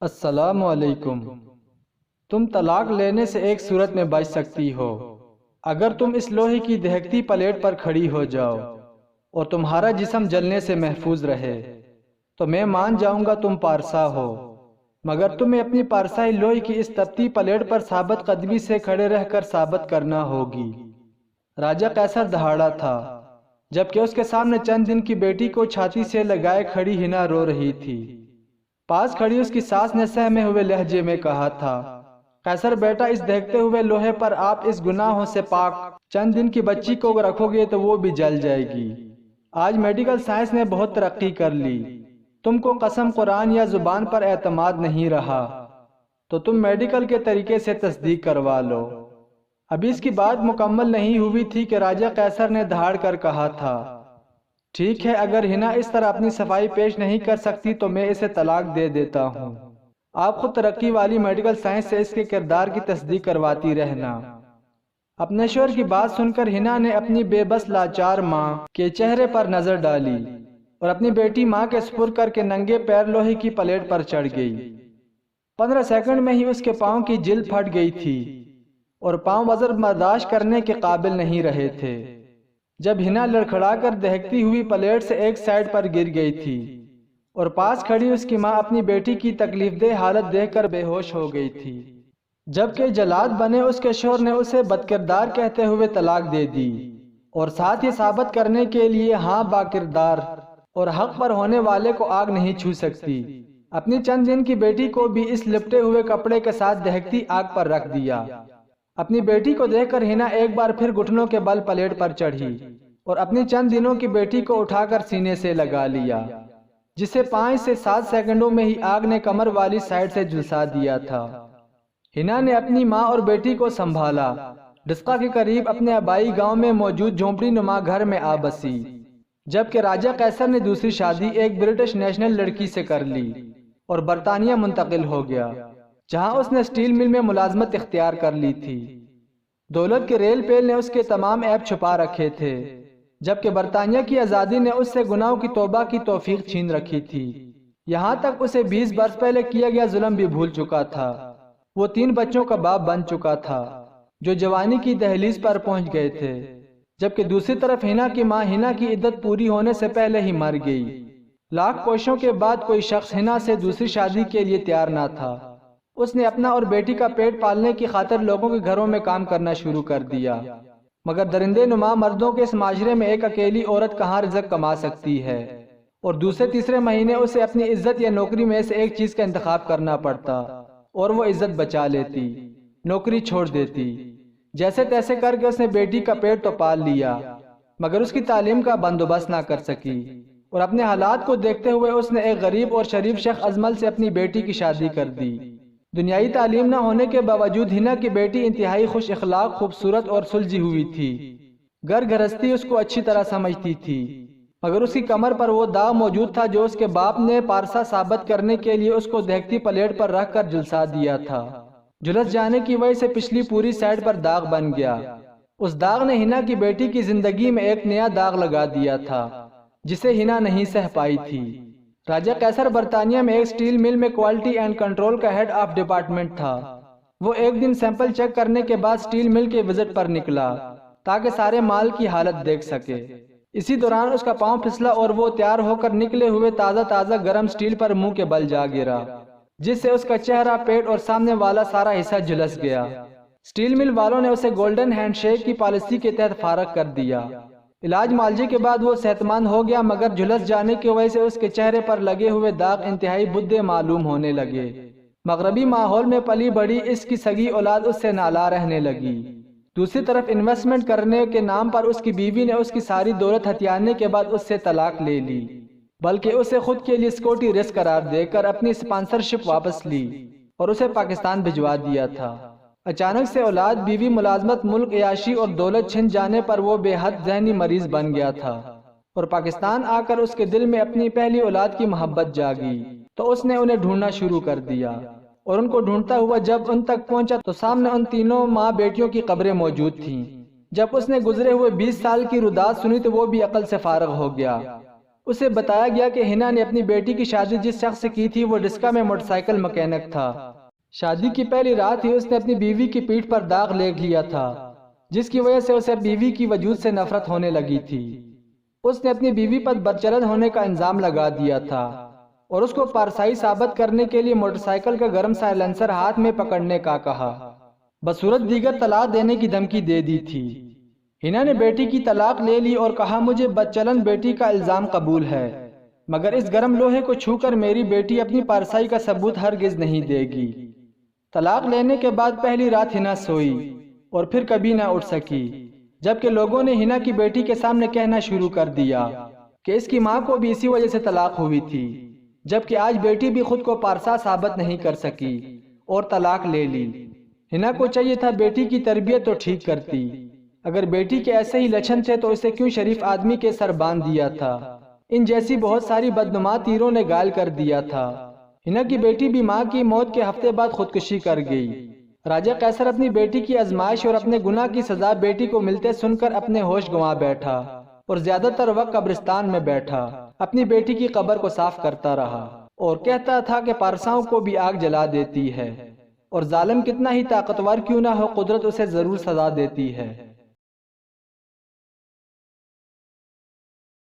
السلام علیکم۔ تم طلاق لینے سے ایک صورت میں بچ سکتی ہو اگر تم اس لوہے کی دہکتی پلیٹ پر کھڑی ہو جاؤ اور تمہارا جسم جلنے سے محفوظ رہے تو میں مان جاؤں گا تم پارسا ہو، مگر تمہیں اپنی پارسائی لوہے کی اس تپتی پلیٹ پر ثابت قدمی سے کھڑے رہ کر ثابت کرنا ہوگی۔ راجہ قیصر دہاڑا تھا جبکہ اس کے سامنے چند دن کی بیٹی کو چھاتی سے لگائے کھڑی ہنا رو رہی تھی۔ پاس کھڑی اس کی ساس نے سہمے ہوئے لہجے میں کہا تھا، قیصر بیٹا، اس دہکتے ہوئے لوہے پر آپ اس گناہوں سے پاک چند دن کی بچی کو رکھو گے تو وہ بھی جل جائے گی۔ آج میڈیکل سائنس نے بہت ترقی کر لی، تم کو قسم قرآن یا زبان پر اعتماد نہیں رہا تو تم میڈیکل کے طریقے سے تصدیق کروا لو۔ ابھی اس کی بات مکمل نہیں ہوئی تھی کہ راجہ قیصر نے دہاڑ کر کہا تھا، ٹھیک ہے، اگر ہنا اس طرح اپنی صفائی پیش نہیں کر سکتی تو میں اسے طلاق دے دیتا ہوں۔ آپ خود ترقی والی میڈیکل سائنس سے اس کے کردار کی تصدیق کرواتی رہنا۔ اپنے شوہر کی بات سن کر ہنا نے اپنی بے بس لاچار ماں کے چہرے پر نظر ڈالی اور اپنی بیٹی ماں کے سپرد کر کے ننگے پیر لوہے کی پلیٹ پر چڑھ گئی۔ 15 سیکنڈ میں ہی اس کے پاؤں کی جلد پھٹ گئی تھی اور پاؤں وزن برداشت کرنے کے قابل نہیں رہے تھے جب ہنا لڑکھڑا کر دہکتی ہوئی پلیٹ سے ایک سائیڈ پر گر گئی تھی اور پاس کھڑی اس کی ماں اپنی بیٹی کی تکلیف دہ حالت دیکھ کر بے ہوش ہو گئی تھی، جبکہ جلاد بنے اس کے شوہر نے اسے بدکردار کہتے ہوئے طلاق دے دی اور ساتھ ہی ثابت کرنے کے لیے ہاں باکردار اور حق پر ہونے والے کو آگ نہیں چھو سکتی اپنی چند دن کی بیٹی کو بھی اس لپٹے ہوئے کپڑے کے ساتھ دہکتی آگ پر رکھ دیا۔ اپنی بیٹی کو دیکھ کر ہنا ایک بار پھر گھٹنوں کے بل پلیٹ پر چڑھی اور اپنی چند دنوں کی بیٹی کو اٹھا کر سینے سے لگا لیا، جسے 5 سے 7 سیکنڈوں میں ہی آگ نے کمر والی سائیڈ سے جھلسا دیا تھا۔ ہنا نے اپنی ماں اور بیٹی کو سنبھالا، ڈسقہ کے قریب اپنے آبائی گاؤں میں موجود جھونپڑی نما گھر میں آ بسی، جبکہ راجہ قیصر نے دوسری شادی ایک برٹش نیشنل لڑکی سے کر لی اور برطانیہ منتقل ہو گیا، جہاں اس نے سٹیل مل میں ملازمت اختیار کر لی تھی۔ دولت کے ریل پیل نے اس کے تمام عیب چھپا رکھے تھے، جبکہ برطانیہ کی آزادی نے اس سے گناہوں کی توبہ کی توفیق چھین رکھی تھی، یہاں تک اسے 20 برس پہلے کیا گیا ظلم بھی بھول چکا تھا۔ وہ 3 بچوں کا باپ بن چکا تھا جو جوانی کی دہلیز پر پہنچ گئے تھے، جبکہ دوسری طرف ہنا کی ماں ہنا کی عدت پوری ہونے سے پہلے ہی مر گئی۔ لاکھ کوششوں کے بعد کوئی شخص ہنا سے دوسری شادی کے لیے تیار نہ تھا۔ اس نے اپنا اور بیٹی کا پیٹ پالنے کی خاطر لوگوں کے گھروں میں کام کرنا شروع کر دیا، مگر درندے نما مردوں کے اس معاشرے میں ایک اکیلی عورت کہاں رزق کما سکتی ہے، اور دوسرے تیسرے مہینے اسے اپنی عزت یا نوکری میں سے ایک چیز کا انتخاب کرنا پڑتا اور وہ عزت بچا لیتی، نوکری چھوڑ دیتی۔ جیسے تیسے کر کے اس نے بیٹی کا پیٹ تو پال لیا، مگر اس کی تعلیم کا بندوبست نہ کر سکی، اور اپنے حالات کو دیکھتے ہوئے اس نے ایک غریب اور شریف شیخ ازمل سے اپنی بیٹی کی شادی کر دی۔ دنیائی تعلیم نہ ہونے کے باوجود ہنا کی بیٹی انتہائی خوش اخلاق، خوبصورت اور سلجھی ہوئی تھی۔ گھر گھرستی اس کو اچھی طرح سمجھتی تھی، مگر اس کی کمر پر وہ داغ موجود تھا جو اس کے باپ نے پارسا ثابت کرنے کے لیے اس کو دہکتی پلیٹ پر رکھ کر جھلسا دیا تھا۔ جھلس جانے کی وجہ سے پچھلی پوری سائیڈ پر داغ بن گیا۔ اس داغ نے ہنا کی بیٹی کی زندگی میں ایک نیا داغ لگا دیا تھا جسے ہنا نہیں سہ پائی تھی۔ راجہ قیصر برطانیہ میں ایک سٹیل مل میں کوالٹی اینڈ کنٹرول کا ہیڈ آف ڈپارٹمنٹ تھا۔ وہ ایک دن سیمپل چیک کرنے کے بعد سٹیل مل کے وزٹ پر نکلا تاکہ سارے مال کی حالت دیکھ سکے۔ اسی دوران اس کا پاؤں پھسلا اور وہ تیار ہو کر نکلے ہوئے تازہ گرم سٹیل پر منہ کے بل جا گرا، جس سے اس کا چہرہ، پیٹ اور سامنے والا سارا حصہ جھلس گیا۔ سٹیل مل والوں نے اسے گولڈن ہینڈ شیک کی پالیسی کے تحت فارغ کر دیا۔ علاج معالجے کے بعد وہ صحت مند ہو گیا، مگر جھلس جانے کی وجہ سے اس کے چہرے پر لگے ہوئے داغ انتہائی بھدے معلوم ہونے لگے۔ مغربی ماحول میں پلی بڑی اس کی سگی اولاد اس سے نالا رہنے لگی۔ دوسری طرف انویسٹمنٹ کرنے کے نام پر اس کی بیوی نے اس کی ساری دولت ہتھیانے کے بعد اس سے طلاق لے لی، بلکہ اسے خود کے لیے سیکورٹی رسک قرار دے کر اپنی اسپانسرشپ واپس لی اور اسے پاکستان بھجوا دیا تھا۔ اچانک سے اولاد، بیوی، ملازمت، ملک عیاشی اور دولت چھن جانے پر وہ بے حد ذہنی مریض بن گیا تھا، اور پاکستان آ کر اس کے دل میں اپنی پہلی اولاد کی محبت جاگی تو اس نے انہیں ڈھونڈنا شروع کر دیا، اور ان کو ڈھونڈتا ہوا جب ان تک پہنچا تو سامنے ان تینوں ماں بیٹیوں کی قبریں موجود تھیں۔ جب اس نے گزرے ہوئے 20 سال کی روداد سنی تو وہ بھی عقل سے فارغ ہو گیا۔ اسے بتایا گیا کہ ہنا نے اپنی بیٹی کی شادی جس شخص سے کی تھی وہ ڈسکا میں موٹر سائیکل مکینک تھا۔ شادی کی پہلی رات ہی اس نے اپنی بیوی کی پیٹھ پر داغ لے لیا تھا، جس کی وجہ سے اسے بیوی کی وجود سے نفرت ہونے لگی تھی۔ اس نے اپنی بیوی پر بدچلن ہونے کا الزام لگا دیا تھا اور اس کو پارسائی ثابت کرنے کے لیے موٹر سائیکل کا گرم سائلنسر ہاتھ میں پکڑنے کا کہا، بصورت دیگر طلاق دینے کی دھمکی دے دی تھی۔ ہنا نے بیٹی کی طلاق لے لی اور کہا، مجھے بدچلن بیٹی کا الزام قبول ہے، مگر اس گرم لوہے کو چھو کر میری بیٹی اپنی پارسائی کا ثبوت ہرگز نہیں دے گی۔ طلاق لینے کے بعد پہلی رات ہنا سوئی اور پھر کبھی نہ اٹھ سکی، جبکہ لوگوں نے ہنا کی بیٹی کے سامنے کہنا شروع کر دیا کہ اس کی ماں کو بھی اسی وجہ سے طلاق ہوئی تھی، جبکہ آج بیٹی بھی خود کو پارسا ثابت نہیں کر سکی اور طلاق لے لی۔ ہنا کو چاہیے تھا بیٹی کی تربیت تو ٹھیک کرتی، اگر بیٹی کے ایسے ہی لچھن تھے تو اسے کیوں شریف آدمی کے سر باندھ دیا تھا؟ ان جیسی بہت ساری بدنما تیروں نے گائل کر دیا تھا۔ ہنا کی بیٹی بھی ماں کی موت کے ہفتے بعد خودکشی کر گئی۔ راجہ قیصر اپنی بیٹی کی آزمائش اور اپنے گناہ کی سزا بیٹی کو ملتے سن کر اپنے ہوش گنوا بیٹھا اور زیادہ تر وقت قبرستان میں بیٹھا اپنی بیٹی کی قبر کو صاف کرتا رہا اور کہتا تھا کہ پارساؤں کو بھی آگ جلا دیتی ہے اور ظالم کتنا ہی طاقتور کیوں نہ ہو، قدرت اسے ضرور سزا دیتی ہے۔